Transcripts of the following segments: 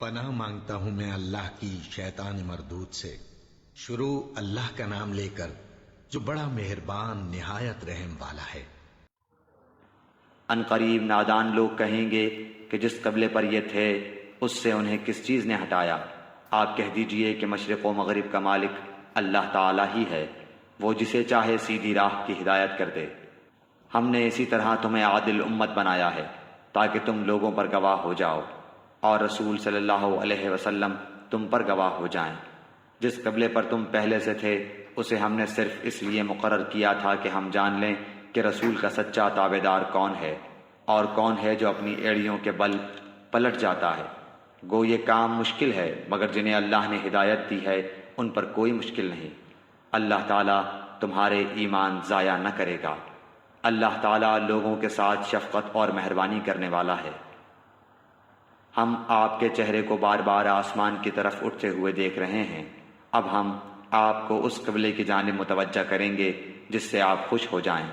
پناہ مانگتا ہوں میں اللہ کی شیطان مردود سے۔ شروع اللہ کا نام لے کر جو بڑا مہربان نہایت رحم والا ہے۔ ان قریب نادان لوگ کہیں گے کہ جس قبلے پر یہ تھے اس سے انہیں کس چیز نے ہٹایا۔ آپ کہہ دیجئے کہ مشرق و مغرب کا مالک اللہ تعالی ہی ہے، وہ جسے چاہے سیدھی راہ کی ہدایت کر دے۔ ہم نے اسی طرح تمہیں عادل امت بنایا ہے تاکہ تم لوگوں پر گواہ ہو جاؤ اور رسول صلی اللہ علیہ وسلم تم پر گواہ ہو جائیں۔ جس قبلے پر تم پہلے سے تھے اسے ہم نے صرف اس لیے مقرر کیا تھا کہ ہم جان لیں کہ رسول کا سچا تابعدار کون ہے اور کون ہے جو اپنی ایڑیوں کے بل پلٹ جاتا ہے۔ گو یہ کام مشکل ہے مگر جنہیں اللہ نے ہدایت دی ہے ان پر کوئی مشکل نہیں۔ اللہ تعالیٰ تمہارے ایمان ضائع نہ کرے گا۔ اللہ تعالیٰ لوگوں کے ساتھ شفقت اور مہربانی کرنے والا ہے۔ ہم آپ کے چہرے کو بار بار آسمان کی طرف اٹھتے ہوئے دیکھ رہے ہیں۔ اب ہم آپ کو اس قبلے کی جانب متوجہ کریں گے جس سے آپ خوش ہو جائیں۔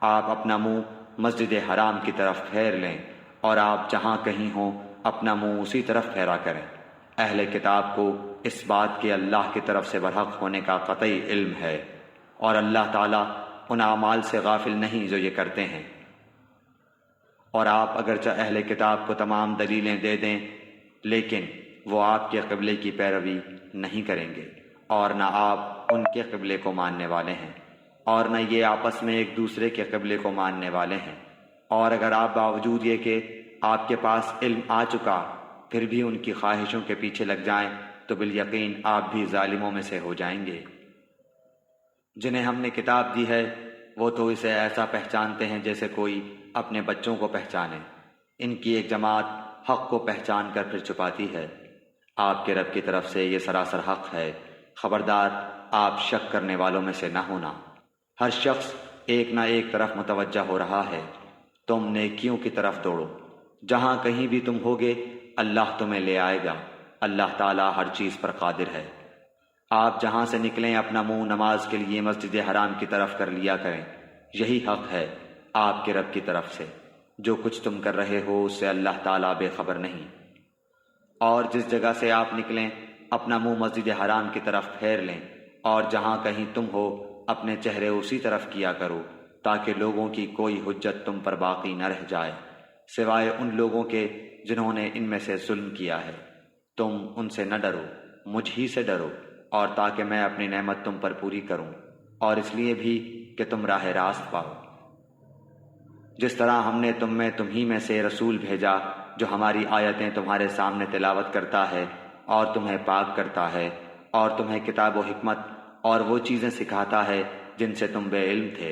آپ اپنا منہ مسجد حرام کی طرف پھیر لیں اور آپ جہاں کہیں ہوں اپنا منہ اسی طرف پھیرا کریں۔ اہل کتاب کو اس بات کے اللہ کی طرف سے برحق ہونے کا قطعی علم ہے اور اللہ تعالیٰ ان اعمال سے غافل نہیں جو یہ کرتے ہیں۔ اور آپ اگرچہ اہل کتاب کو تمام دلیلیں دے دیں لیکن وہ آپ کے قبلے کی پیروی نہیں کریں گے اور نہ آپ ان کے قبلے کو ماننے والے ہیں اور نہ یہ آپس میں ایک دوسرے کے قبلے کو ماننے والے ہیں۔ اور اگر آپ باوجود یہ کہ آپ کے پاس علم آ چکا پھر بھی ان کی خواہشوں کے پیچھے لگ جائیں تو بالیقین آپ بھی ظالموں میں سے ہو جائیں گے۔ جنہیں ہم نے کتاب دی ہے وہ تو اسے ایسا پہچانتے ہیں جیسے کوئی اپنے بچوں کو پہچانے۔ ان کی ایک جماعت حق کو پہچان کر پھر چھپاتی ہے۔ آپ کے رب کی طرف سے یہ سراسر حق ہے، خبردار آپ شک کرنے والوں میں سے نہ ہونا۔ ہر شخص ایک نہ ایک طرف متوجہ ہو رہا ہے، تم نیکیوں کی طرف دوڑو۔ جہاں کہیں بھی تم ہوگے اللہ تمہیں لے آئے گا۔ اللہ تعالیٰ ہر چیز پر قادر ہے۔ آپ جہاں سے نکلیں اپنا منہ نماز کے لیے مسجد حرام کی طرف کر لیا کریں، یہی حق ہے آپ کے رب کی طرف سے۔ جو کچھ تم کر رہے ہو اس سے اللہ تعالیٰ بے خبر نہیں۔ اور جس جگہ سے آپ نکلیں اپنا منہ مسجد حرام کی طرف پھیر لیں اور جہاں کہیں تم ہو اپنے چہرے اسی طرف کیا کرو تاکہ لوگوں کی کوئی حجت تم پر باقی نہ رہ جائے سوائے ان لوگوں کے جنہوں نے ان میں سے ظلم کیا ہے۔ تم ان سے نہ ڈرو، مجھ ہی سے ڈرو، اور تاکہ میں اپنی نعمت تم پر پوری کروں اور اس لیے بھی کہ تم راہ راست پاؤ۔ جس طرح ہم نے تمہیں میں سے رسول بھیجا جو ہماری آیتیں تمہارے سامنے تلاوت کرتا ہے اور تمہیں پاک کرتا ہے اور تمہیں کتاب و حکمت اور وہ چیزیں سکھاتا ہے جن سے تم بے علم تھے،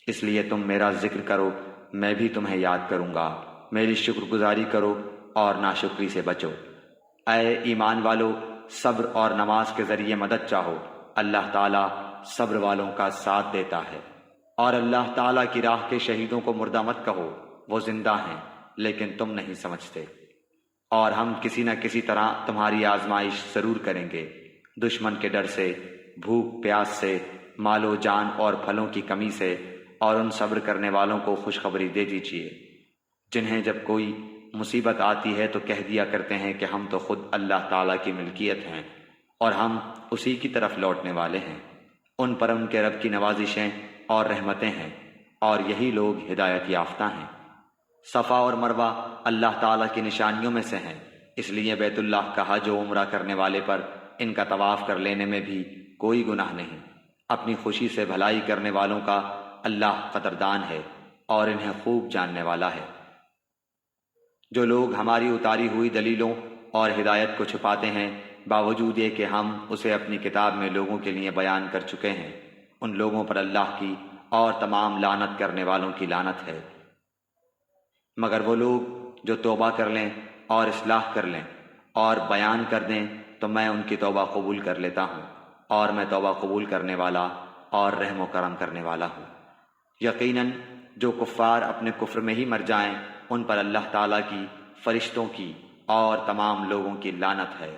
اس لیے تم میرا ذکر کرو، میں بھی تمہیں یاد کروں گا۔ میری شکر گزاری کرو اور ناشکری سے بچو۔ اے ایمان والو، صبر اور نماز کے ذریعے مدد چاہو، اللہ تعالیٰ صبر والوں کا ساتھ دیتا ہے۔ اور اللہ تعالیٰ کی راہ کے شہیدوں کو مردہ مت کہو، وہ زندہ ہیں لیکن تم نہیں سمجھتے۔ اور ہم کسی نہ کسی طرح تمہاری آزمائش ضرور کریں گے، دشمن کے ڈر سے، بھوک پیاس سے، مال و جان اور پھلوں کی کمی سے، اور ان صبر کرنے والوں کو خوشخبری دے دیجیے جنہیں جب کوئی مصیبت آتی ہے تو کہہ دیا کرتے ہیں کہ ہم تو خود اللہ تعالیٰ کی ملکیت ہیں اور ہم اسی کی طرف لوٹنے والے ہیں۔ ان پر ان کے رب کی نوازشیں اور رحمتیں ہیں اور یہی لوگ ہدایت یافتہ ہیں۔ صفا اور مروہ اللہ تعالیٰ کی نشانیوں میں سے ہیں، اس لیے بیت اللہ کا حج و عمرہ کرنے والے پر ان کا طواف کر لینے میں بھی کوئی گناہ نہیں۔ اپنی خوشی سے بھلائی کرنے والوں کا اللہ قدردان ہے اور انہیں خوب جاننے والا ہے۔ جو لوگ ہماری اتاری ہوئی دلیلوں اور ہدایت کو چھپاتے ہیں باوجود یہ کہ ہم اسے اپنی کتاب میں لوگوں کے لیے بیان کر چکے ہیں، ان لوگوں پر اللہ کی اور تمام لعنت کرنے والوں کی لعنت ہے۔ مگر وہ لوگ جو توبہ کر لیں اور اصلاح کر لیں اور بیان کر دیں تو میں ان کی توبہ قبول کر لیتا ہوں اور میں توبہ قبول کرنے والا اور رحم و کرم کرنے والا ہوں۔ یقیناً جو کفار اپنے کفر میں ہی مر جائیں ان پر اللہ تعالیٰ کی، فرشتوں کی اور تمام لوگوں کی لعنت ہے،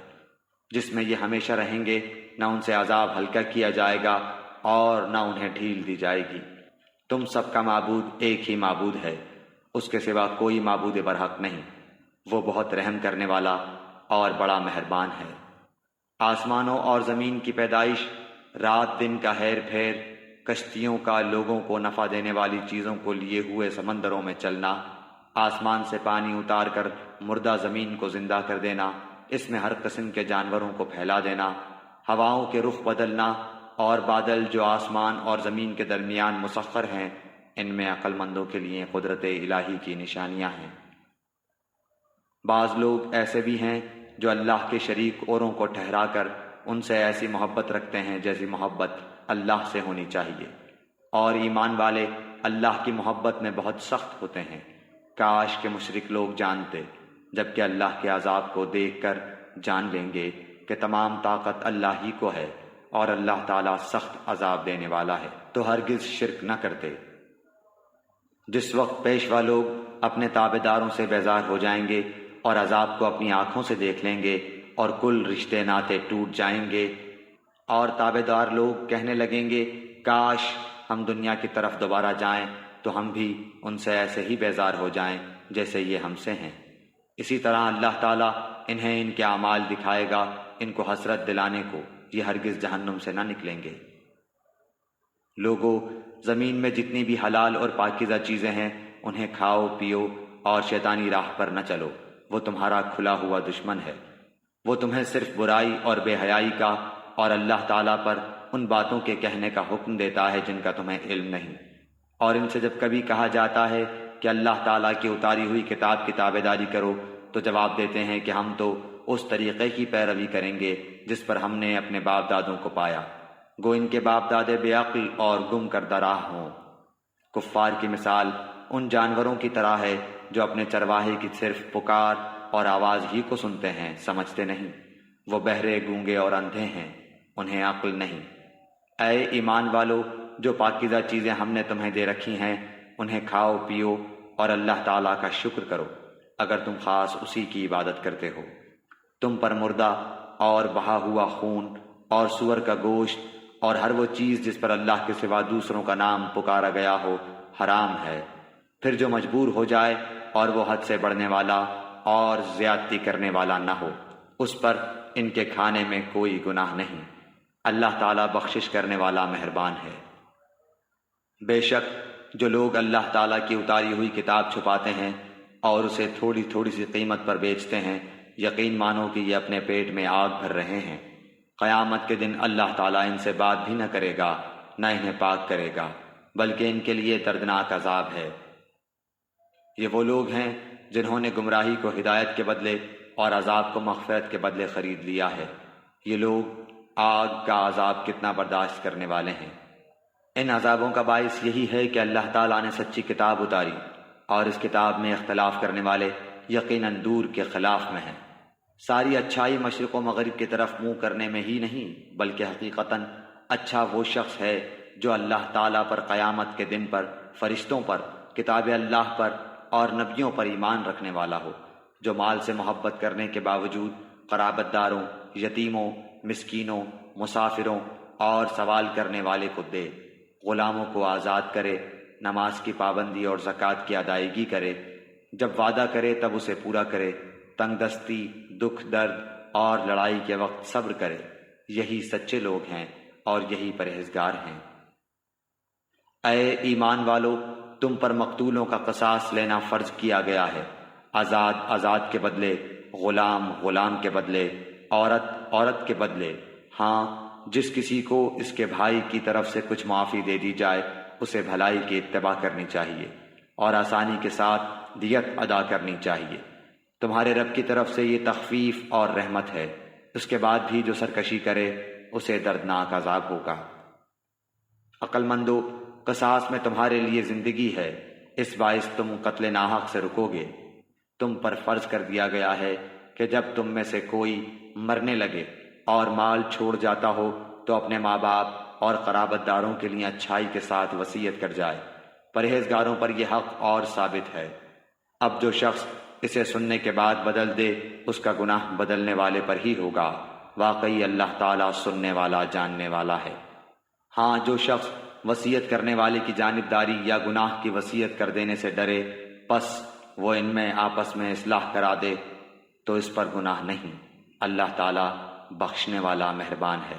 جس میں یہ ہمیشہ رہیں گے، نہ ان سے عذاب ہلکا کیا جائے گا اور نہ انہیں ڈھیل دی جائے گی۔ تم سب کا معبود ایک ہی معبود ہے، اس کے سوا کوئی معبود برحق نہیں، وہ بہت رحم کرنے والا اور بڑا مہربان ہے۔ آسمانوں اور زمین کی پیدائش، رات دن کا ہیر پھیر، کشتیوں کا لوگوں کو نفع دینے والی چیزوں کو لیے ہوئے سمندروں میں چلنا، آسمان سے پانی اتار کر مردہ زمین کو زندہ کر دینا، اس میں ہر قسم کے جانوروں کو پھیلا دینا، ہواؤں کے رخ بدلنا اور بادل جو آسمان اور زمین کے درمیان مسخر ہیں، ان میں عقل مندوں کے لیے قدرت الہی کی نشانیاں ہیں۔ بعض لوگ ایسے بھی ہیں جو اللہ کے شریک اوروں کو ٹھہرا کر ان سے ایسی محبت رکھتے ہیں جیسی محبت اللہ سے ہونی چاہیے، اور ایمان والے اللہ کی محبت میں بہت سخت ہوتے ہیں۔ کاش کہ مشرک لوگ جانتے، جبکہ اللہ کے عذاب کو دیکھ کر جان لیں گے کہ تمام طاقت اللہ ہی کو ہے اور اللہ تعالیٰ سخت عذاب دینے والا ہے، تو ہرگز شرک نہ کرتے۔ جس وقت پیشوا لوگ اپنے تابع داروں سے بیزار ہو جائیں گے اور عذاب کو اپنی آنکھوں سے دیکھ لیں گے اور کل رشتے ناطے ٹوٹ جائیں گے، اور تابع دار لوگ کہنے لگیں گے کاش ہم دنیا کی طرف دوبارہ جائیں تو ہم بھی ان سے ایسے ہی بیزار ہو جائیں جیسے یہ ہم سے ہیں۔ اسی طرح اللہ تعالیٰ انہیں ان کے اعمال دکھائے گا، ان کو حسرت دلانے کو، یہ ہرگز جہنم سے نہ نکلیں گے۔ لوگو، زمین میں جتنی بھی حلال اور پاکیزہ چیزیں ہیں انہیں کھاؤ پیو اور شیطانی راہ پر نہ چلو، وہ تمہارا کھلا ہوا دشمن ہے۔ وہ تمہیں صرف برائی اور بے حیائی کا اور اللہ تعالیٰ پر ان باتوں کے کہنے کا حکم دیتا ہے جن کا تمہیں علم نہیں، اور ان سے جب کبھی کہا جاتا ہے کہ اللہ تعالیٰ کی اتاری ہوئی کتاب کی تابع داری کرو تو جواب دیتے ہیں کہ ہم تو اس طریقے کی پیروی کریں گے جس پر ہم نے اپنے باپ دادوں کو پایا، گو ان کے باپ دادے بے عقل اور گم کردہ راہ ہوں۔ کفار کی مثال ان جانوروں کی طرح ہے جو اپنے چرواہے کی صرف پکار اور آواز ہی کو سنتے ہیں، سمجھتے نہیں۔ وہ بہرے، گونگے اور اندھے ہیں، انہیں عقل نہیں۔ اے ایمان والو، جو پاکیزہ چیزیں ہم نے تمہیں دے رکھی ہیں انہیں کھاؤ پیو اور اللہ تعالیٰ کا شکر کرو اگر تم خاص اسی کی عبادت کرتے ہو۔ تم پر مردہ اور بہا ہوا خون اور سور کا گوشت اور ہر وہ چیز جس پر اللہ کے سوا دوسروں کا نام پکارا گیا ہو حرام ہے۔ پھر جو مجبور ہو جائے اور وہ حد سے بڑھنے والا اور زیادتی کرنے والا نہ ہو، اس پر ان کے کھانے میں کوئی گناہ نہیں، اللہ تعالیٰ بخشش کرنے والا مہربان ہے۔ بے شک جو لوگ اللہ تعالیٰ کی اتاری ہوئی کتاب چھپاتے ہیں اور اسے تھوڑی تھوڑی سی قیمت پر بیچتے ہیں، یقین مانو کہ یہ اپنے پیٹ میں آگ بھر رہے ہیں۔ قیامت کے دن اللہ تعالیٰ ان سے بات بھی نہ کرے گا، نہ انہیں پاک کرے گا، بلکہ ان کے لیے دردناک عذاب ہے۔ یہ وہ لوگ ہیں جنہوں نے گمراہی کو ہدایت کے بدلے اور عذاب کو مغفرت کے بدلے خرید لیا ہے۔ یہ لوگ آگ کا عذاب کتنا برداشت کرنے والے ہیں۔ ان عذابوں کا باعث یہی ہے کہ اللہ تعالیٰ نے سچی کتاب اتاری اور اس کتاب میں اختلاف کرنے والے یقیناً دور کے خلاف میں ہیں۔ ساری اچھائی مشرق و مغرب کی طرف منہ کرنے میں ہی نہیں، بلکہ حقیقتاً اچھا وہ شخص ہے جو اللہ تعالیٰ پر، قیامت کے دن پر، فرشتوں پر، کتاب اللہ پر اور نبیوں پر ایمان رکھنے والا ہو، جو مال سے محبت کرنے کے باوجود قرابت داروں، یتیموں، مسکینوں، مسافروں اور سوال کرنے والے کو دے، غلاموں کو آزاد کرے، نماز کی پابندی اور زکوٰۃ کی ادائیگی کرے، جب وعدہ کرے تب اسے پورا کرے، تنگ دستی، دکھ درد اور لڑائی کے وقت صبر کرے، یہی سچے لوگ ہیں اور یہی پرہیزگار ہیں۔ اے ایمان والو، تم پر مقتولوں کا قصاص لینا فرض کیا گیا ہے، آزاد آزاد کے بدلے، غلام غلام کے بدلے، عورت عورت کے بدلے۔ ہاں، جس کسی کو اس کے بھائی کی طرف سے کچھ معافی دے دی جائے اسے بھلائی کی اتباع کرنی چاہیے اور آسانی کے ساتھ دیت ادا کرنی چاہیے۔ تمہارے رب کی طرف سے یہ تخفیف اور رحمت ہے، اس کے بعد بھی جو سرکشی کرے اسے دردناک عذاب ہوگا۔ عقل مندو، قصاص میں تمہارے لیے زندگی ہے، اس باعث تم قتل ناحق سے رکو گے۔ تم پر فرض کر دیا گیا ہے کہ جب تم میں سے کوئی مرنے لگے اور مال چھوڑ جاتا ہو تو اپنے ماں باپ اور قرابت داروں کے لیے اچھائی کے ساتھ وصیت کر جائے، پرہیزگاروں پر یہ حق اور ثابت ہے۔ اب جو شخص اسے سننے کے بعد بدل دے اس کا گناہ بدلنے والے پر ہی ہوگا، واقعی اللہ تعالیٰ سننے والا جاننے والا ہے۔ ہاں، جو شخص وصیت کرنے والے کی جانبداری یا گناہ کی وصیت کر دینے سے ڈرے، پس وہ ان میں آپس میں اصلاح کرا دے تو اس پر گناہ نہیں، اللہ تعالیٰ بخشنے والا مہربان ہے۔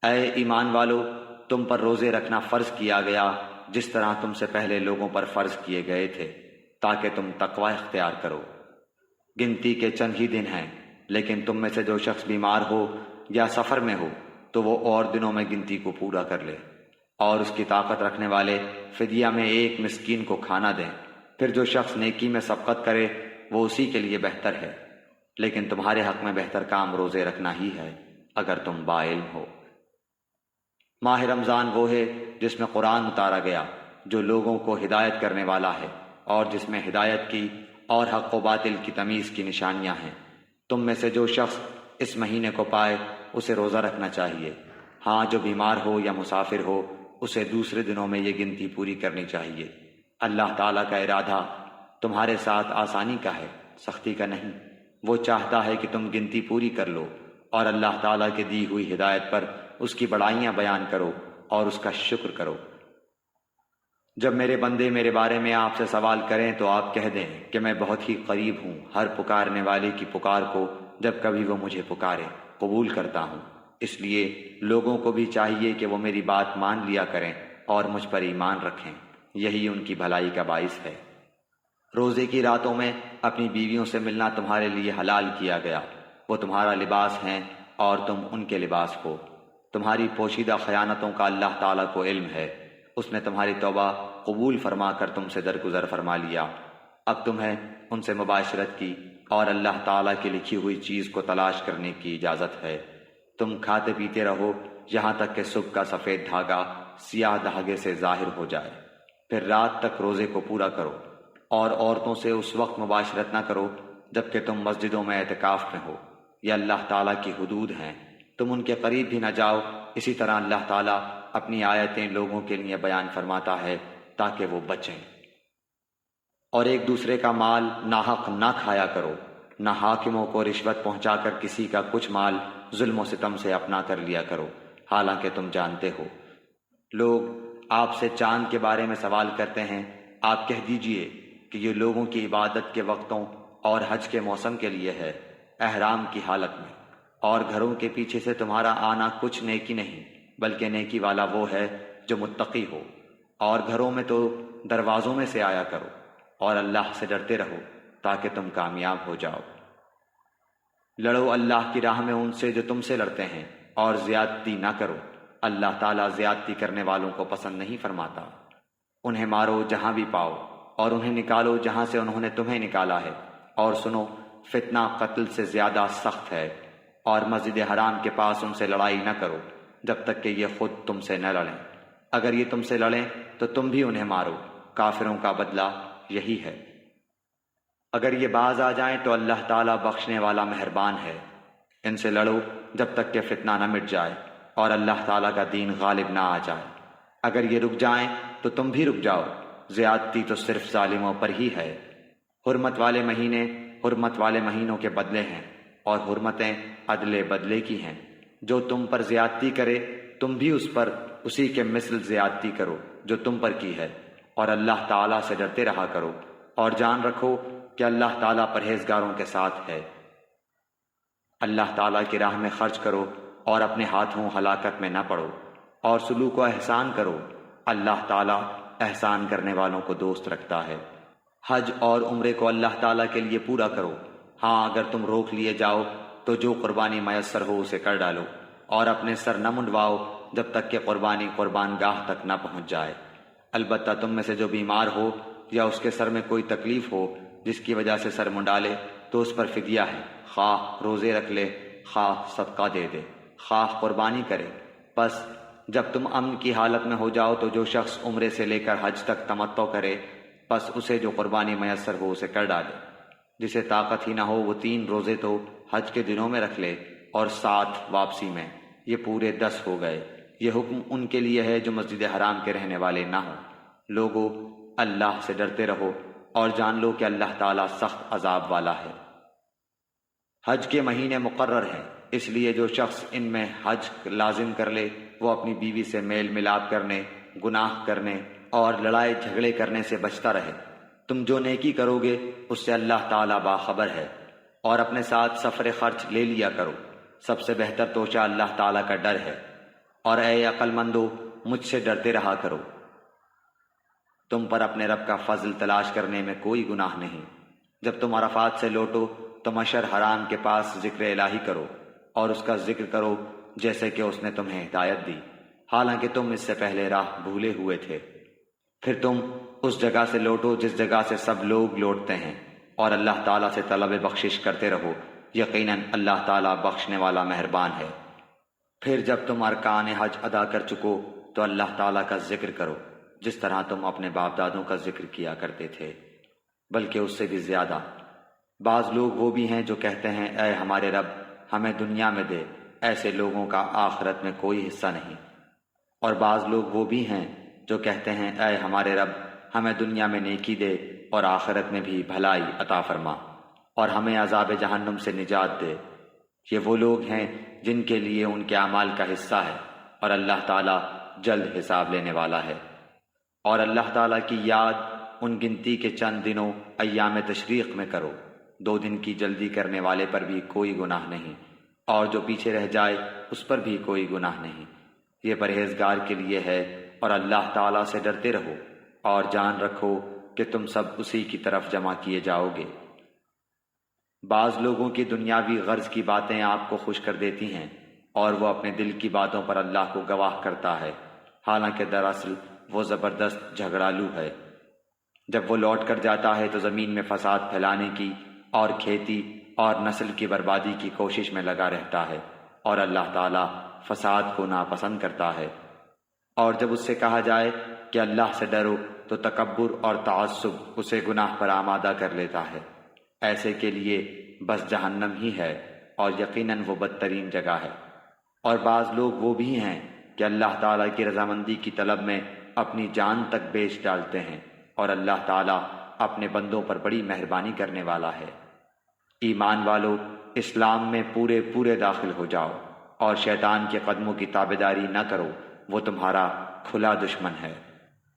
اے ایمان والو، تم پر روزے رکھنا فرض کیا گیا جس طرح تم سے پہلے لوگوں پر فرض کیے گئے تھے، تاکہ تم تقوی اختیار کرو۔ گنتی کے چند ہی دن ہیں، لیکن تم میں سے جو شخص بیمار ہو یا سفر میں ہو تو وہ اور دنوں میں گنتی کو پورا کر لے، اور اس کی طاقت رکھنے والے فدیہ میں ایک مسکین کو کھانا دیں۔ پھر جو شخص نیکی میں سبقت کرے وہ اسی کے لیے بہتر ہے، لیکن تمہارے حق میں بہتر کام روزے رکھنا ہی ہے اگر تم باعلم ہو۔ ماہ رمضان وہ ہے جس میں قرآن اتارا گیا، جو لوگوں کو ہدایت کرنے والا ہے، اور جس میں ہدایت کی اور حق و باطل کی تمیز کی نشانیاں ہیں۔ تم میں سے جو شخص اس مہینے کو پائے اسے روزہ رکھنا چاہیے۔ ہاں، جو بیمار ہو یا مسافر ہو اسے دوسرے دنوں میں یہ گنتی پوری کرنی چاہیے۔ اللہ تعالیٰ کا ارادہ تمہارے ساتھ آسانی کا ہے، سختی کا نہیں۔ وہ چاہتا ہے کہ تم گنتی پوری کر لو، اور اللہ تعالیٰ کے دی ہوئی ہدایت پر اس کی بڑائیاں بیان کرو اور اس کا شکر کرو۔ جب میرے بندے میرے بارے میں آپ سے سوال کریں تو آپ کہہ دیں کہ میں بہت ہی قریب ہوں، ہر پکارنے والے کی پکار کو جب کبھی وہ مجھے پکارے قبول کرتا ہوں۔ اس لیے لوگوں کو بھی چاہیے کہ وہ میری بات مان لیا کریں اور مجھ پر ایمان رکھیں، یہی ان کی بھلائی کا باعث ہے۔ روزے کی راتوں میں اپنی بیویوں سے ملنا تمہارے لیے حلال کیا گیا، وہ تمہارا لباس ہیں اور تم ان کے لباس ہو۔ تمہاری پوشیدہ خیانتوں کا اللہ تعالیٰ کو علم ہے، اس نے تمہاری توبہ قبول فرما کر تم سے درگزر فرما لیا۔ اب تمہیں ان سے مباشرت کی اور اللہ تعالیٰ کی لکھی ہوئی چیز کو تلاش کرنے کی اجازت ہے۔ تم کھاتے پیتے رہو یہاں تک کہ صبح کا سفید دھاگا سیاہ دھاگے سے ظاہر ہو جائے، پھر رات تک روزے کو پورا کرو، اور عورتوں سے اس وقت مباشرت نہ کرو جبکہ تم مسجدوں میں اعتکاف میں ہو، یہ اللہ تعالیٰ کی حدود ہیں، تم ان کے قریب بھی نہ جاؤ۔ اسی طرح اللہ تعالیٰ اپنی آیتیں لوگوں کے لیے بیان فرماتا ہے تاکہ وہ بچیں۔ اور ایک دوسرے کا مال ناحق نہ کھایا کرو، نہ حاکموں کو رشوت پہنچا کر کسی کا کچھ مال ظلم و ستم سے اپنا کر لیا کرو، حالانکہ تم جانتے ہو۔ لوگ آپ سے چاند کے بارے میں سوال کرتے ہیں، آپ کہہ دیجئے کہ یہ لوگوں کی عبادت کے وقتوں اور حج کے موسم کے لیے ہے، احرام کی حالت میں، اور گھروں کے پیچھے سے تمہارا آنا کچھ نیکی نہیں، بلکہ نیکی والا وہ ہے جو متقی ہو۔ اور گھروں میں تو دروازوں میں سے آیا کرو، اور اللہ سے ڈرتے رہو تاکہ تم کامیاب ہو جاؤ۔ لڑو اللہ کی راہ میں ان سے جو تم سے لڑتے ہیں، اور زیادتی نہ کرو، اللہ تعالیٰ زیادتی کرنے والوں کو پسند نہیں فرماتا۔ انہیں مارو جہاں بھی پاؤ، اور انہیں نکالو جہاں سے انہوں نے تمہیں نکالا ہے، اور سنو فتنہ قتل سے زیادہ سخت ہے۔ اور مسجد حرام کے پاس ان سے لڑائی نہ کرو جب تک کہ یہ خود تم سے نہ لڑیں، اگر یہ تم سے لڑیں تو تم بھی انہیں مارو، کافروں کا بدلہ یہی ہے۔ اگر یہ باز آ جائیں تو اللہ تعالیٰ بخشنے والا مہربان ہے۔ ان سے لڑو جب تک کہ فتنہ نہ مٹ جائے اور اللہ تعالیٰ کا دین غالب نہ آ جائے۔ اگر یہ رک جائیں تو تم بھی رک جاؤ، زیادتی تو صرف ظالموں پر ہی ہے۔ حرمت والے مہینے حرمت والے مہینوں کے بدلے ہیں، اور حرمتیں عدلے بدلے کی ہیں۔ جو تم پر زیادتی کرے تم بھی اس پر اسی کے مثل زیادتی کرو جو تم پر کی ہے، اور اللہ تعالیٰ سے ڈرتے رہا کرو، اور جان رکھو کہ اللہ تعالیٰ پرہیزگاروں کے ساتھ ہے۔ اللہ تعالیٰ کی راہ میں خرچ کرو اور اپنے ہاتھوں ہلاکت میں نہ پڑو، اور سلوک و احسان کرو، اللہ تعالیٰ احسان کرنے والوں کو دوست رکھتا ہے۔ حج اور عمرے کو اللہ تعالیٰ کے لیے پورا کرو۔ ہاں، اگر تم روک لیے جاؤ تو جو قربانی میسر ہو اسے کر ڈالو، اور اپنے سر نہ منڈواؤ جب تک کہ قربانی قربان گاہ تک نہ پہنچ جائے۔ البتہ تم میں سے جو بیمار ہو یا اس کے سر میں کوئی تکلیف ہو جس کی وجہ سے سر منڈالے تو اس پر فدیہ ہے، خواہ روزے رکھ لے، خواہ صدقہ دے دے، خواہ قربانی کرے۔ پس جب تم امن کی حالت میں ہو جاؤ تو جو شخص عمرے سے لے کر حج تک تمتع کرے، پس اسے جو قربانی میسر ہو اسے کر ڈالے۔ جسے طاقت ہی نہ ہو وہ 3 روزے تو حج کے دنوں میں رکھ لے اور 7 واپسی میں، یہ پورے 10 ہو گئے۔ یہ حکم ان کے لیے ہے جو مسجد حرام کے رہنے والے نہ ہوں۔ لوگو اللہ سے ڈرتے رہو اور جان لو کہ اللہ تعالیٰ سخت عذاب والا ہے۔ حج کے مہینے مقرر ہیں، اس لیے جو شخص ان میں حج لازم کر لے وہ اپنی بیوی سے میل ملاپ کرنے، گناہ کرنے اور لڑائی جھگڑے کرنے سے بچتا رہے۔ تم جو نیکی کرو گے اس سے اللہ تعالیٰ باخبر ہے۔ اور اپنے ساتھ سفر خرچ لے لیا کرو، سب سے بہتر توشہ اللہ تعالیٰ کا ڈر ہے۔ اور اے عقل مندو، مجھ سے ڈرتے رہا کرو۔ تم پر اپنے رب کا فضل تلاش کرنے میں کوئی گناہ نہیں۔ جب تم عرفات سے لوٹو تو مشعر حرام کے پاس ذکر الہی کرو اور اس کا ذکر کرو جیسے کہ اس نے تمہیں ہدایت دی، حالانکہ تم اس سے پہلے راہ بھولے ہوئے تھے۔ پھر تم اس جگہ سے لوٹو جس جگہ سے سب لوگ لوٹتے ہیں، اور اللہ تعالیٰ سے طلب بخشش کرتے رہو، یقیناً اللہ تعالیٰ بخشنے والا مہربان ہے۔ پھر جب تم ارکان حج ادا کر چکو تو اللہ تعالیٰ کا ذکر کرو جس طرح تم اپنے باپ دادوں کا ذکر کیا کرتے تھے، بلکہ اس سے بھی زیادہ۔ بعض لوگ وہ بھی ہیں جو کہتے ہیں اے ہمارے رب ہمیں دنیا میں دے، ایسے لوگوں کا آخرت میں کوئی حصہ نہیں۔ اور بعض لوگ وہ بھی ہیں جو کہتے ہیں اے ہمارے رب ہمیں دنیا میں نیکی دے اور آخرت میں بھی بھلائی عطا فرما اور ہمیں عذاب جہنم سے نجات دے۔ یہ وہ لوگ ہیں جن کے لیے ان کے اعمال کا حصہ ہے، اور اللہ تعالیٰ جلد حساب لینے والا ہے۔ اور اللہ تعالیٰ کی یاد ان گنتی کے چند دنوں ایام تشریق میں کرو، 2 دن کی جلدی کرنے والے پر بھی کوئی گناہ نہیں، اور جو پیچھے رہ جائے اس پر بھی کوئی گناہ نہیں۔ یہ پرہیزگار کے لیے ہے، اور اللہ تعالیٰ سے ڈرتے رہو اور جان رکھو کہ تم سب اسی کی طرف جمع کیے جاؤ گے۔ بعض لوگوں کی دنیاوی غرض کی باتیں آپ کو خوش کر دیتی ہیں، اور وہ اپنے دل کی باتوں پر اللہ کو گواہ کرتا ہے، حالانکہ دراصل وہ زبردست جھگڑالو ہے۔ جب وہ لوٹ کر جاتا ہے تو زمین میں فساد پھیلانے کی اور کھیتی اور نسل کی بربادی کی کوشش میں لگا رہتا ہے، اور اللہ تعالیٰ فساد کو ناپسند کرتا ہے۔ اور جب اس سے کہا جائے کہ اللہ سے ڈرو تو تکبر اور تعصب اسے گناہ پر آمادہ کر لیتا ہے۔ ایسے کے لیے بس جہنم ہی ہے، اور یقیناً وہ بدترین جگہ ہے۔ اور بعض لوگ وہ بھی ہیں کہ اللہ تعالیٰ کی رضامندی کی طلب میں اپنی جان تک بیچ ڈالتے ہیں، اور اللہ تعالیٰ اپنے بندوں پر بڑی مہربانی کرنے والا ہے۔ ایمان والو، اسلام میں پورے داخل ہو جاؤ اور شیطان کے قدموں کی تابعداری نہ کرو، وہ تمہارا کھلا دشمن ہے۔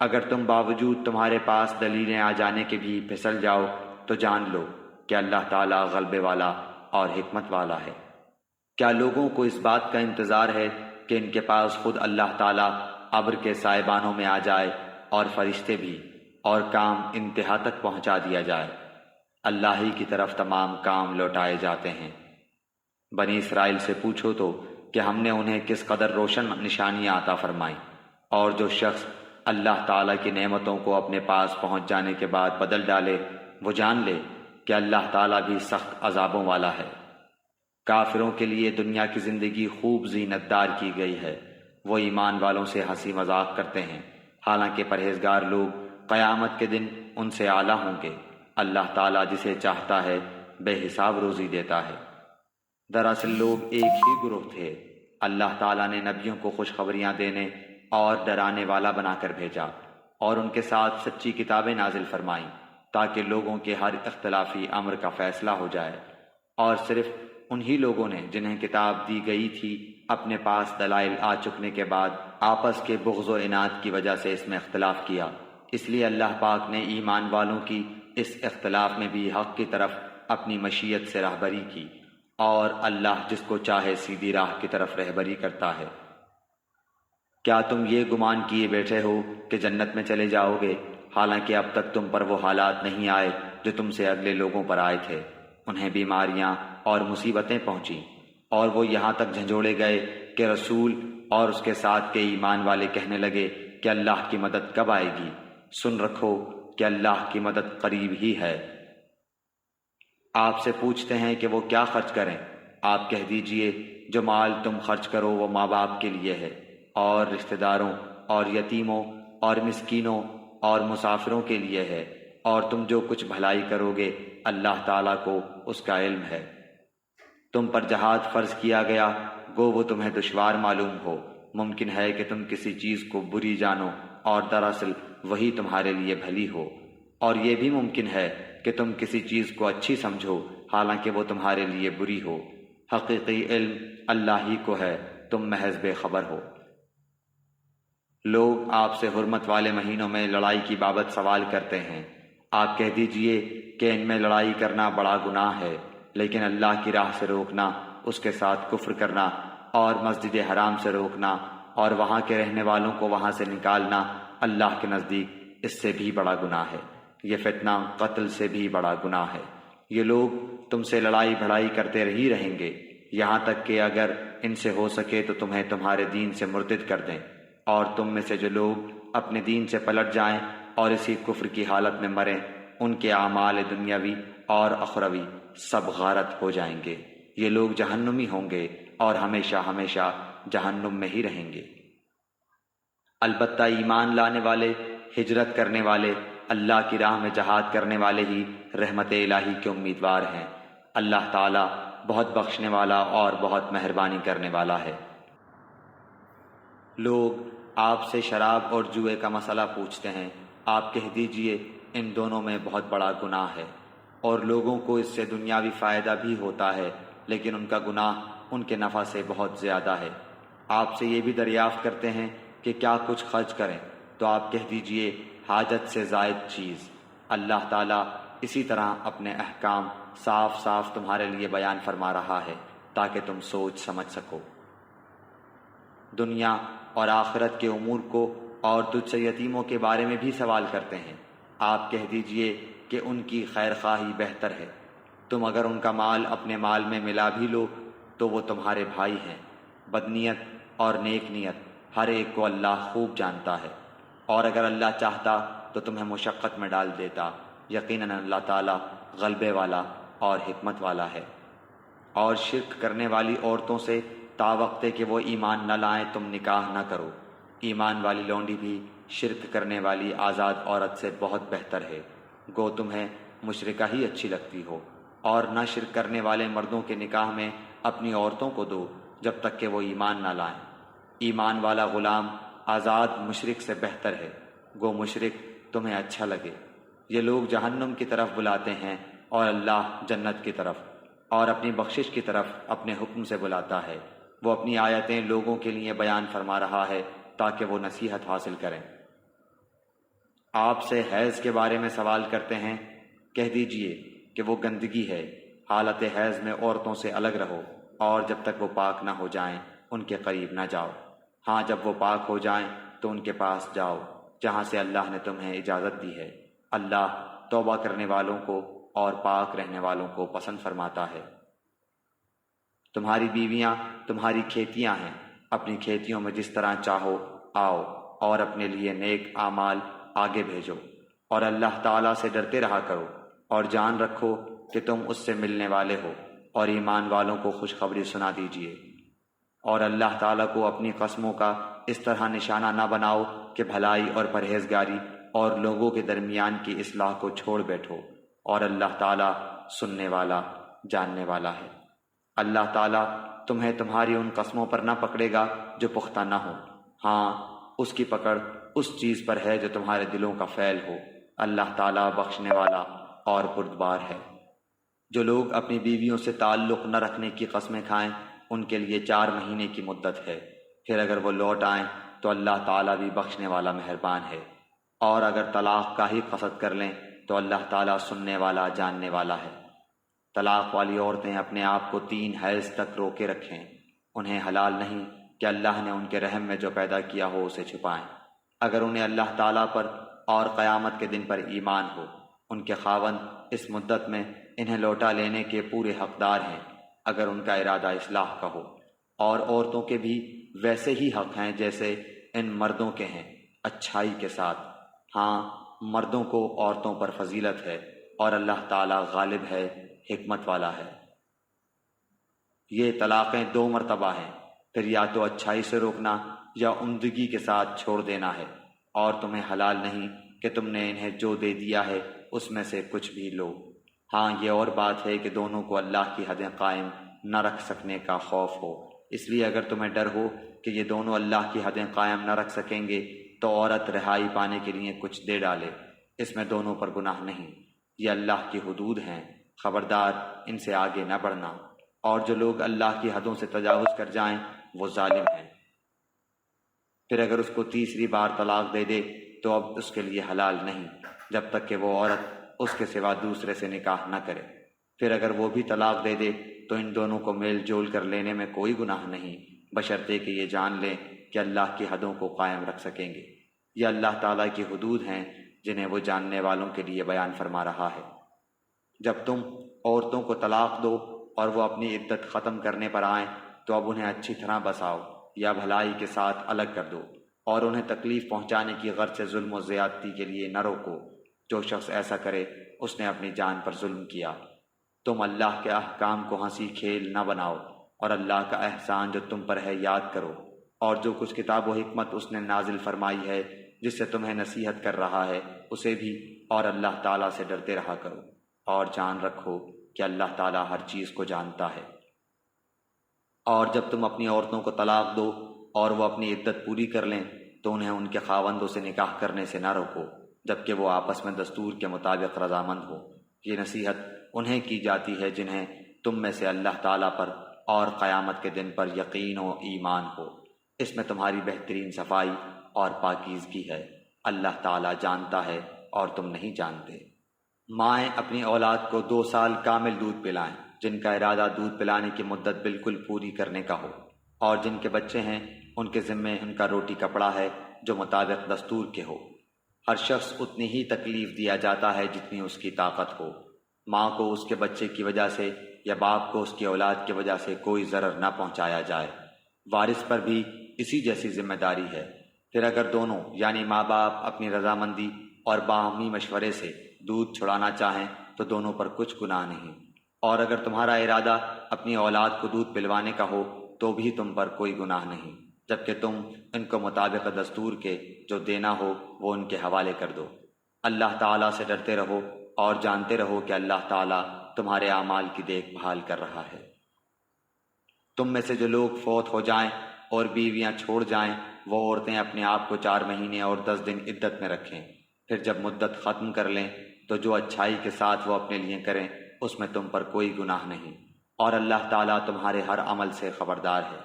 اگر تم باوجود تمہارے پاس دلیلیں آ جانے کے بھی پھسل جاؤ تو جان لو کہ اللہ تعالیٰ غلبے والا اور حکمت والا ہے۔ کیا لوگوں کو اس بات کا انتظار ہے کہ ان کے پاس خود اللہ تعالیٰ ابر کے سائبانوں میں آ جائے اور فرشتے بھی، اور کام انتہا تک پہنچا دیا جائے؟ اللہ ہی کی طرف تمام کام لوٹائے جاتے ہیں۔ بنی اسرائیل سے پوچھو تو کہ ہم نے انہیں کس قدر روشن نشانیاں عطا فرمائیں، اور جو شخص اللہ تعالیٰ کی نعمتوں کو اپنے پاس پہنچ جانے کے بعد بدل ڈالے، وہ جان لے کہ اللہ تعالیٰ بھی سخت عذابوں والا ہے۔ کافروں کے لیے دنیا کی زندگی خوب زینت دار کی گئی ہے، وہ ایمان والوں سے ہنسی مذاق کرتے ہیں، حالانکہ پرہیزگار لوگ قیامت کے دن ان سے اعلیٰ ہوں گے۔ اللہ تعالیٰ جسے چاہتا ہے بے حساب روزی دیتا ہے۔ دراصل لوگ ایک ہی گروہ تھے۔ اللہ تعالیٰ نے نبیوں کو خوشخبریاں دینے اور ڈرانے والا بنا کر بھیجا، اور ان کے ساتھ سچی کتابیں نازل فرمائیں تاکہ لوگوں کے ہر اختلافی امر کا فیصلہ ہو جائے۔ اور صرف انہی لوگوں نے جنہیں کتاب دی گئی تھی اپنے پاس دلائل آ چکنے کے بعد آپس کے بغض و عناد کی وجہ سے اس میں اختلاف کیا۔ اس لیے اللہ پاک نے ایمان والوں کی اس اختلاف میں بھی حق کی طرف اپنی مشیت سے راہبری کی، اور اللہ جس کو چاہے سیدھی راہ کی طرف رہبری کرتا ہے۔ کیا تم یہ گمان کیے بیٹھے ہو کہ جنت میں چلے جاؤ گے، حالانکہ اب تک تم پر وہ حالات نہیں آئے جو تم سے اگلے لوگوں پر آئے تھے؟ انہیں بیماریاں اور مصیبتیں پہنچیں، اور وہ یہاں تک جھنجھوڑے گئے کہ رسول اور اس کے ساتھ کے ایمان والے کہنے لگے کہ اللہ کی مدد کب آئے گی؟ سن رکھو کہ اللہ کی مدد قریب ہی ہے۔ آپ سے پوچھتے ہیں کہ وہ کیا خرچ کریں؟ آپ کہہ دیجئے جو مال تم خرچ کرو وہ ماں باپ کے لیے ہے، اور رشتہ داروں اور یتیموں اور مسکینوں اور مسافروں کے لیے ہے، اور تم جو کچھ بھلائی کرو گے اللہ تعالیٰ کو اس کا علم ہے۔ تم پر جہاد فرض کیا گیا، گو وہ تمہیں دشوار معلوم ہو، ممکن ہے کہ تم کسی چیز کو بری جانو اور دراصل وہی تمہارے لیے بھلی ہو، اور یہ بھی ممکن ہے کہ تم کسی چیز کو اچھی سمجھو حالانکہ وہ تمہارے لیے بری ہو۔ حقیقی علم اللہ ہی کو ہے، تم محض بے خبر ہو۔ لوگ آپ سے حرمت والے مہینوں میں لڑائی کی بابت سوال کرتے ہیں۔ آپ کہہ دیجئے کہ ان میں لڑائی کرنا بڑا گناہ ہے، لیکن اللہ کی راہ سے روکنا، اس کے ساتھ کفر کرنا اور مسجد حرام سے روکنا اور وہاں کے رہنے والوں کو وہاں سے نکالنا اللہ کے نزدیک اس سے بھی بڑا گناہ ہے۔ یہ فتنہ قتل سے بھی بڑا گناہ ہے۔ یہ لوگ تم سے لڑائی بھڑائی کرتے ہی رہیں گے، یہاں تک کہ اگر ان سے ہو سکے تو تمہیں تمہارے دین سے مرتد کر دیں، اور تم میں سے جو لوگ اپنے دین سے پلٹ جائیں اور اسی کفر کی حالت میں مریں، ان کے اعمال دنیاوی اور اخروی سب غارت ہو جائیں گے۔ یہ لوگ جہنمی ہوں گے اور ہمیشہ ہمیشہ جہنم میں ہی رہیں گے۔ البتہ ایمان لانے والے، ہجرت کرنے والے، اللہ کی راہ میں جہاد کرنے والے ہی رحمت الہی کے امیدوار ہیں۔ اللہ تعالی بہت بخشنے والا اور بہت مہربانی کرنے والا ہے۔ لوگ آپ سے شراب اور جوئے کا مسئلہ پوچھتے ہیں، آپ کہہ دیجئے ان دونوں میں بہت بڑا گناہ ہے، اور لوگوں کو اس سے دنیاوی فائدہ بھی ہوتا ہے، لیکن ان کا گناہ ان کے نفع سے بہت زیادہ ہے۔ آپ سے یہ بھی دریافت کرتے ہیں کہ کیا کچھ خرچ کریں، تو آپ کہہ دیجئے حاجت سے زائد چیز۔ اللہ تعالیٰ اسی طرح اپنے احکام صاف صاف تمہارے لیے بیان فرما رہا ہے تاکہ تم سوچ سمجھ سکو۔ دنیا اور آخرت کے امور کو اور تجھ سے یتیموں کے بارے میں بھی سوال کرتے ہیں، آپ کہہ دیجئے کہ ان کی خیر خواہی بہتر ہے۔ تم اگر ان کا مال اپنے مال میں ملا بھی لو تو وہ تمہارے بھائی ہیں۔ بدنیت اور نیک نیت ہر ایک کو اللہ خوب جانتا ہے، اور اگر اللہ چاہتا تو تمہیں مشقت میں ڈال دیتا۔ یقیناً اللہ تعالیٰ غلبے والا اور حکمت والا ہے۔ اور شرک کرنے والی عورتوں سے تا وقتے کہ وہ ایمان نہ لائیں تم نکاح نہ کرو۔ ایمان والی لونڈی بھی شرک کرنے والی آزاد عورت سے بہت بہتر ہے، گو تمہیں مشرکہ ہی اچھی لگتی ہو۔ اور نہ شرک کرنے والے مردوں کے نکاح میں اپنی عورتوں کو دو جب تک کہ وہ ایمان نہ لائیں۔ ایمان والا غلام آزاد مشرک سے بہتر ہے، گو مشرک تمہیں اچھا لگے۔ یہ لوگ جہنم کی طرف بلاتے ہیں اور اللہ جنت کی طرف، اور اپنی بخشش کی طرف اپنے حکم سے بلاتا ہے۔ وہ اپنی آیتیں لوگوں کے لیے بیان فرما رہا ہے تاکہ وہ نصیحت حاصل کریں۔ آپ سے حیض کے بارے میں سوال کرتے ہیں، کہہ دیجئے کہ وہ گندگی ہے، حالت حیض میں عورتوں سے الگ رہو، اور جب تک وہ پاک نہ ہو جائیں ان کے قریب نہ جاؤ۔ ہاں جب وہ پاک ہو جائیں تو ان کے پاس جاؤ جہاں سے اللہ نے تمہیں اجازت دی ہے۔ اللہ توبہ کرنے والوں کو اور پاک رہنے والوں کو پسند فرماتا ہے۔ تمہاری بیویاں تمہاری کھیتیاں ہیں، اپنی کھیتیوں میں جس طرح چاہو آؤ، اور اپنے لیے نیک اعمال آگے بھیجو، اور اللہ تعالیٰ سے ڈرتے رہا کرو، اور جان رکھو کہ تم اس سے ملنے والے ہو، اور ایمان والوں کو خوشخبری سنا دیجیے۔ اور اللہ تعالیٰ کو اپنی قسموں کا اس طرح نشانہ نہ بناؤ کہ بھلائی اور پرہیزگاری اور لوگوں کے درمیان کی اصلاح کو چھوڑ بیٹھو، اور اللہ تعالیٰ سننے والا جاننے والا ہے۔ اللہ تعالیٰ تمہیں تمہاری ان قسموں پر نہ پکڑے گا جو پختہ نہ ہو، ہاں اس کی پکڑ اس چیز پر ہے جو تمہارے دلوں کا فعل ہو۔ اللہ تعالیٰ بخشنے والا اور بردبار ہے۔ جو لوگ اپنی بیویوں سے تعلق نہ رکھنے کی قسمیں کھائیں ان کے لیے 4 مہینے کی مدت ہے، پھر اگر وہ لوٹ آئیں تو اللہ تعالیٰ بھی بخشنے والا مہربان ہے، اور اگر طلاق کا ہی قصد کر لیں تو اللہ تعالیٰ سننے والا جاننے والا ہے۔ طلاق والی عورتیں اپنے آپ کو 3 حیض تک روکے رکھیں، انہیں حلال نہیں کہ اللہ نے ان کے رحم میں جو پیدا کیا ہو اسے چھپائیں۔ اگر انہیں اللہ تعالیٰ پر اور قیامت کے دن پر ایمان ہو، ان کے خاوند اس مدت میں انہیں لوٹا لینے کے پورے حقدار ہیں اگر ان کا ارادہ اصلاح کا ہو، اور عورتوں کے بھی ویسے ہی حق ہیں جیسے ان مردوں کے ہیں، اچھائی کے ساتھ۔ ہاں مردوں کو عورتوں پر فضیلت ہے، اور اللہ تعالیٰ غالب ہے، حکمت والا ہے۔ یہ طلاقیں 2 مرتبہ ہیں، پھر یا تو اچھائی سے روکنا یا عمدگی کے ساتھ چھوڑ دینا ہے، اور تمہیں حلال نہیں کہ تم نے انہیں جو دے دیا ہے اس میں سے کچھ بھی لو۔ ہاں یہ اور بات ہے کہ دونوں کو اللہ کی حدیں قائم نہ رکھ سکنے کا خوف ہو، اس لیے اگر تمہیں ڈر ہو کہ یہ دونوں اللہ کی حدیں قائم نہ رکھ سکیں گے تو عورت رہائی پانے کے لیے کچھ دے ڈالے، اس میں دونوں پر گناہ نہیں۔ یہ اللہ کی حدود ہیں، خبردار ان سے آگے نہ بڑھنا، اور جو لوگ اللہ کی حدوں سے تجاوز کر جائیں وہ ظالم ہیں۔ پھر اگر اس کو 3 بار طلاق دے دے تو اب اس کے لیے حلال نہیں جب تک کہ وہ عورت اس کے سوا دوسرے سے نکاح نہ کرے۔ پھر اگر وہ بھی طلاق دے دے تو ان دونوں کو میل جول کر لینے میں کوئی گناہ نہیں، بشرطے کہ یہ جان لیں کہ اللہ کی حدوں کو قائم رکھ سکیں گے۔ یہ اللہ تعالیٰ کی حدود ہیں جنہیں وہ جاننے والوں کے لیے بیان فرما رہا ہے۔ جب تم عورتوں کو طلاق دو اور وہ اپنی عدت ختم کرنے پر آئیں تو اب انہیں اچھی طرح بساؤ یا بھلائی کے ساتھ الگ کر دو، اور انہیں تکلیف پہنچانے کی غرض سے ظلم و زیادتی کے لیے نہ روکو۔ جو شخص ایسا کرے اس نے اپنی جان پر ظلم کیا۔ تم اللہ کے احکام کو ہنسی کھیل نہ بناؤ اور اللہ کا احسان جو تم پر ہے یاد کرو، اور جو کچھ کتاب و حکمت اس نے نازل فرمائی ہے جس سے تمہیں نصیحت کر رہا ہے اسے بھی، اور اللہ تعالیٰ سے ڈرتے رہا کرو، اور جان رکھو کہ اللہ تعالیٰ ہر چیز کو جانتا ہے۔ اور جب تم اپنی عورتوں کو طلاق دو اور وہ اپنی عدت پوری کر لیں تو انہیں ان کے خاوندوں سے نکاح کرنے سے نہ روکو جبکہ وہ آپس میں دستور کے مطابق رضامند ہو۔ یہ نصیحت انہیں کی جاتی ہے جنہیں تم میں سے اللہ تعالیٰ پر اور قیامت کے دن پر یقین و ایمان ہو۔ اس میں تمہاری بہترین صفائی اور پاکیزگی ہے۔ اللہ تعالیٰ جانتا ہے اور تم نہیں جانتے۔ مائیں اپنی اولاد کو 2 سال کامل دودھ پلائیں جن کا ارادہ دودھ پلانے کی مدت بالکل پوری کرنے کا ہو، اور جن کے بچے ہیں ان کے ذمے ان کا روٹی کپڑا ہے جو مطابق دستور کے ہو۔ ہر شخص اتنی ہی تکلیف دیا جاتا ہے جتنی اس کی طاقت ہو۔ ماں کو اس کے بچے کی وجہ سے یا باپ کو اس کی اولاد کی وجہ سے کوئی ضرر نہ پہنچایا جائے۔ وارث پر بھی اسی جیسی ذمہ داری ہے۔ پھر اگر دونوں یعنی ماں باپ اپنی رضامندی اور باہمی مشورے سے دودھ چھڑانا چاہیں تو دونوں پر کچھ گناہ نہیں، اور اگر تمہارا ارادہ اپنی اولاد کو دودھ پلوانے کا ہو تو بھی تم پر کوئی گناہ نہیں، جبکہ تم ان کو مطابق دستور کے جو دینا ہو وہ ان کے حوالے کر دو۔ اللہ تعالیٰ سے ڈرتے رہو اور جانتے رہو کہ اللہ تعالیٰ تمہارے اعمال کی دیکھ بھال کر رہا ہے۔ تم میں سے جو لوگ فوت ہو جائیں اور بیویاں چھوڑ جائیں وہ عورتیں اپنے آپ کو 4 مہینے اور 10 دن عدت میں رکھیں، پھر جب مدت ختم کر لیں تو جو اچھائی کے ساتھ وہ اپنے لیے کریں اس میں تم پر کوئی گناہ نہیں، اور اللہ تعالیٰ تمہارے ہر عمل سے خبردار ہے۔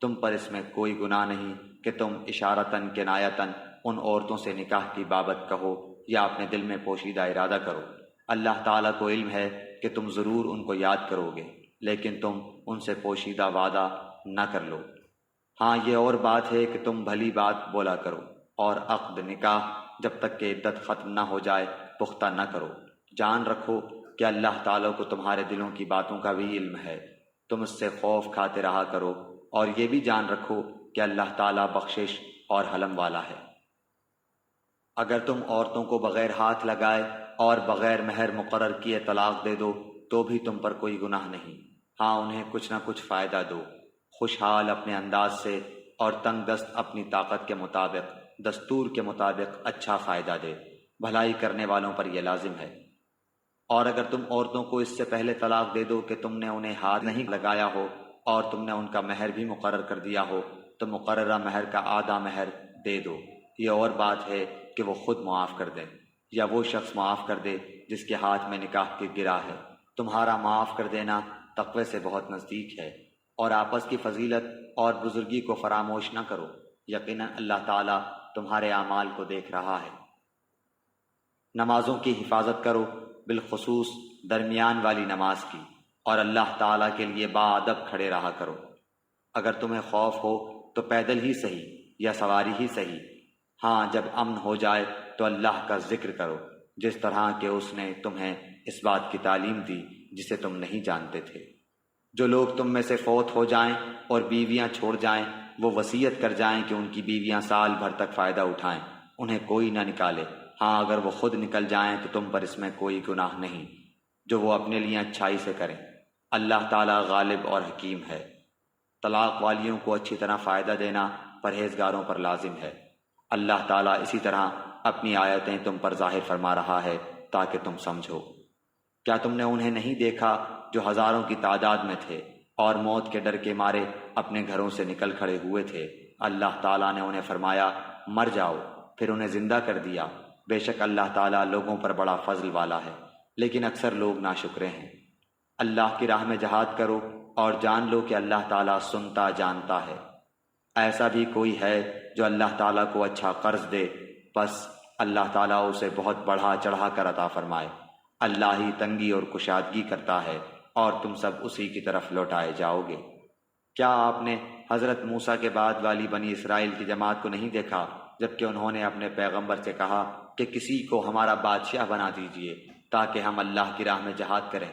تم پر اس میں کوئی گناہ نہیں کہ تم اشارتاً کنایتاً ان عورتوں سے نکاح کی بابت کہو یا اپنے دل میں پوشیدہ ارادہ کرو۔ اللہ تعالیٰ کو علم ہے کہ تم ضرور ان کو یاد کرو گے، لیکن تم ان سے پوشیدہ وعدہ نہ کر لو۔ ہاں یہ اور بات ہے کہ تم بھلی بات بولا کرو، اور عقد نکاح جب تک کہ عدت ختم نہ ہو جائے پختہ نہ کرو۔ جان رکھو کہ اللہ تعالیٰ کو تمہارے دلوں کی باتوں کا بھی علم ہے۔ تم اس سے خوف کھاتے رہا کرو، اور یہ بھی جان رکھو کہ اللہ تعالیٰ بخشش اور حلم والا ہے۔ اگر تم عورتوں کو بغیر ہاتھ لگائے اور بغیر مہر مقرر کیے طلاق دے دو تو بھی تم پر کوئی گناہ نہیں۔ ہاں انہیں کچھ نہ کچھ فائدہ دو، خوشحال اپنے انداز سے اور تنگ دست اپنی طاقت کے مطابق دستور کے مطابق اچھا فائدہ دے، بھلائی کرنے والوں پر یہ لازم ہے۔ اور اگر تم عورتوں کو اس سے پہلے طلاق دے دو کہ تم نے انہیں ہاتھ نہیں لگایا ہو اور تم نے ان کا مہر بھی مقرر کر دیا ہو تو مقررہ مہر کا آدھا مہر دے دو۔ یہ اور بات ہے کہ وہ خود معاف کر دے یا وہ شخص معاف کر دے جس کے ہاتھ میں نکاح کی گرہ ہے۔ تمہارا معاف کر دینا تقوی سے بہت نزدیک ہے، اور آپس کی فضیلت اور بزرگی کو فراموش نہ کرو۔ یقیناً اللہ تعالیٰ تمہارے اعمال کو دیکھ رہا ہے۔ نمازوں کی حفاظت کرو، بالخصوص درمیان والی نماز کی، اور اللہ تعالیٰ کے لیے باادب کھڑے رہا کرو۔ اگر تمہیں خوف ہو تو پیدل ہی صحیح یا سواری ہی صحیح۔ ہاں جب امن ہو جائے تو اللہ کا ذکر کرو جس طرح کہ اس نے تمہیں اس بات کی تعلیم دی جسے تم نہیں جانتے تھے۔ جو لوگ تم میں سے فوت ہو جائیں اور بیویاں چھوڑ جائیں وہ وصیت کر جائیں کہ ان کی بیویاں سال بھر تک فائدہ اٹھائیں، انہیں کوئی نہ نکالے۔ ہاں اگر وہ خود نکل جائیں تو تم پر اس میں کوئی گناہ نہیں، جو وہ اپنے لیے اچھائی سے کریں۔ اللہ تعالیٰ غالب اور حکیم ہے۔ طلاق والیوں کو اچھی طرح فائدہ دینا پرہیزگاروں پر لازم ہے۔ اللہ تعالیٰ اسی طرح اپنی آیتیں تم پر ظاہر فرما رہا ہے تاکہ تم سمجھو۔ کیا تم نے انہیں نہیں دیکھا جو ہزاروں کی تعداد میں تھے اور موت کے ڈر کے مارے اپنے گھروں سے نکل کھڑے ہوئے تھے؟ اللہ تعالیٰ نے انہیں فرمایا مر جاؤ، پھر انہیں زندہ کر دیا۔ بے شک اللہ تعالیٰ لوگوں پر بڑا فضل والا ہے، لیکن اکثر لوگ ناشکرے ہیں۔ اللہ کی راہ میں جہاد کرو اور جان لو کہ اللہ تعالیٰ سنتا جانتا ہے۔ ایسا بھی کوئی ہے جو اللہ تعالیٰ کو اچھا قرض دے، بس اللہ تعالیٰ اسے بہت بڑھا چڑھا کر عطا فرمائے۔ اللہ ہی تنگی اور کشادگی کرتا ہے اور تم سب اسی کی طرف لوٹائے جاؤ گے۔ کیا آپ نے حضرت موسیٰ کے بعد والی بنی اسرائیل کی جماعت کو نہیں دیکھا جبکہ انہوں نے اپنے پیغمبر سے کہا کہ کسی کو ہمارا بادشاہ بنا دیجیے تاکہ ہم اللہ کی راہ میں جہاد کریں؟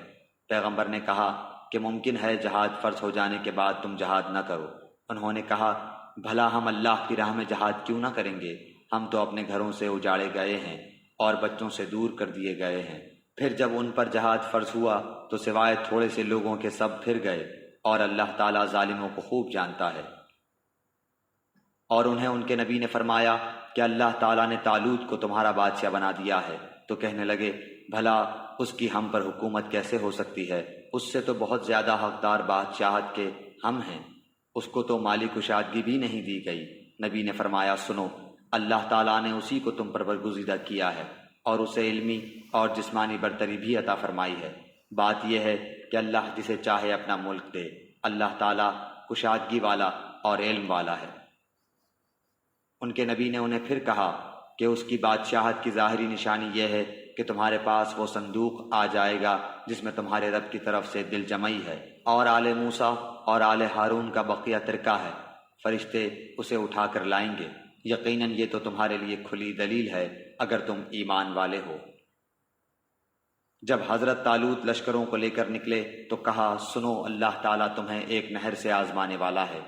پیغمبر نے کہا کہ ممکن ہے جہاد فرض ہو جانے کے بعد تم جہاد نہ کرو۔ انہوں نے کہا بھلا ہم اللہ کی راہ میں جہاد کیوں نہ کریں گے؟ ہم تو اپنے گھروں سے اجاڑے گئے ہیں اور بچوں سے دور کر دیے گئے ہیں۔ پھر جب ان پر جہاد فرض ہوا تو سوائے تھوڑے سے لوگوں کے سب پھر گئے، اور اللہ تعالیٰ ظالموں کو خوب جانتا ہے۔ اور انہیں ان کے نبی نے فرمایا کہ اللہ تعالیٰ نے طالوت کو تمہارا بادشاہ بنا دیا ہے، تو کہنے لگے بھلا اس کی ہم پر حکومت کیسے ہو سکتی ہے؟ اس سے تو بہت زیادہ حقدار بادشاہت کے ہم ہیں، اس کو تو مالی کشادگی بھی نہیں دی گئی۔ نبی نے فرمایا سنو، اللہ تعالیٰ نے اسی کو تم پر برگزیدہ کیا ہے اور اسے علمی اور جسمانی برتری بھی عطا فرمائی ہے۔ بات یہ ہے کہ اللہ جسے چاہے اپنا ملک دے، اللہ تعالیٰ کشادگی والا اور علم والا ہے۔ ان کے نبی نے انہیں پھر کہا کہ اس کی بادشاہت کی ظاہری نشانی یہ ہے کہ تمہارے پاس وہ صندوق آ جائے گا جس میں تمہارے رب کی طرف سے دل جمعی ہے اور آل موسیٰ اور آل ہارون کا بقیہ ترکہ ہے، فرشتے اسے اٹھا کر لائیں گے۔ یقیناً یہ تو تمہارے لیے کھلی دلیل ہے اگر تم ایمان والے ہو۔ جب حضرت طالوت لشکروں کو لے کر نکلے تو کہا سنو، اللہ تعالیٰ تمہیں ایک نہر سے آزمانے والا ہے،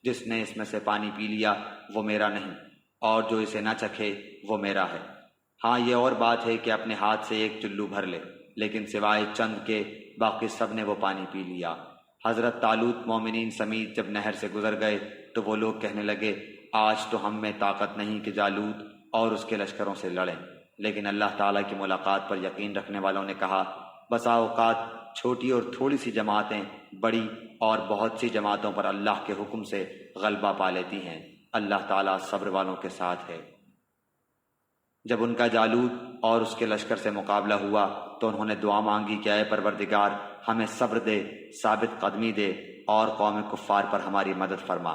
جس نے اس میں سے پانی پی لیا وہ میرا نہیں، اور جو اسے نہ چکھے وہ میرا ہے۔ ہاں یہ اور بات ہے کہ اپنے ہاتھ سے ایک چلو بھر لے، لیکن سوائے چند کے باقی سب نے وہ پانی پی لیا۔ حضرت طالوت مومنین سمیت جب نہر سے گزر گئے تو وہ لوگ کہنے لگے آج تو ہم میں طاقت نہیں کہ جالوت اور اس کے لشکروں سے لڑیں، لیکن اللہ تعالیٰ کی ملاقات پر یقین رکھنے والوں نے کہا بسا اوقات چھوٹی اور تھوڑی سی جماعتیں بڑی اور بہت سی جماعتوں پر اللہ کے حکم سے غلبہ پا لیتی ہیں، اللہ تعالیٰ صبر والوں کے ساتھ ہے۔ جب ان کا جالوت اور اس کے لشکر سے مقابلہ ہوا تو انہوں نے دعا مانگی کہ اے پروردگار ہمیں صبر دے، ثابت قدمی دے اور قوم کفار پر ہماری مدد فرما۔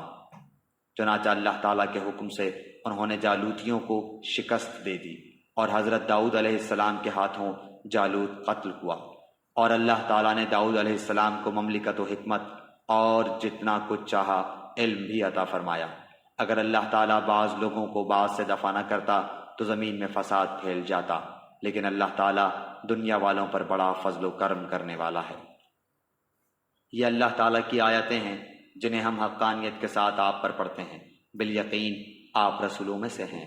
چنانچہ اللہ تعالیٰ کے حکم سے انہوں نے جالوتیوں کو شکست دے دی اور حضرت داؤد علیہ السلام کے ہاتھوں جالوت قتل ہوا، اور اللہ تعالیٰ نے داؤد علیہ السلام کو مملکت و حکمت اور جتنا کچھ چاہا علم بھی عطا فرمایا۔ اگر اللہ تعالیٰ بعض لوگوں کو بعض سے دفع نہ کرتا تو زمین میں فساد پھیل جاتا، لیکن اللہ تعالیٰ دنیا والوں پر بڑا فضل و کرم کرنے والا ہے۔ یہ اللہ تعالیٰ کی آیتیں ہیں جنہیں ہم حقانیت کے ساتھ آپ پر پڑھتے ہیں، بالیقین آپ رسولوں میں سے ہیں۔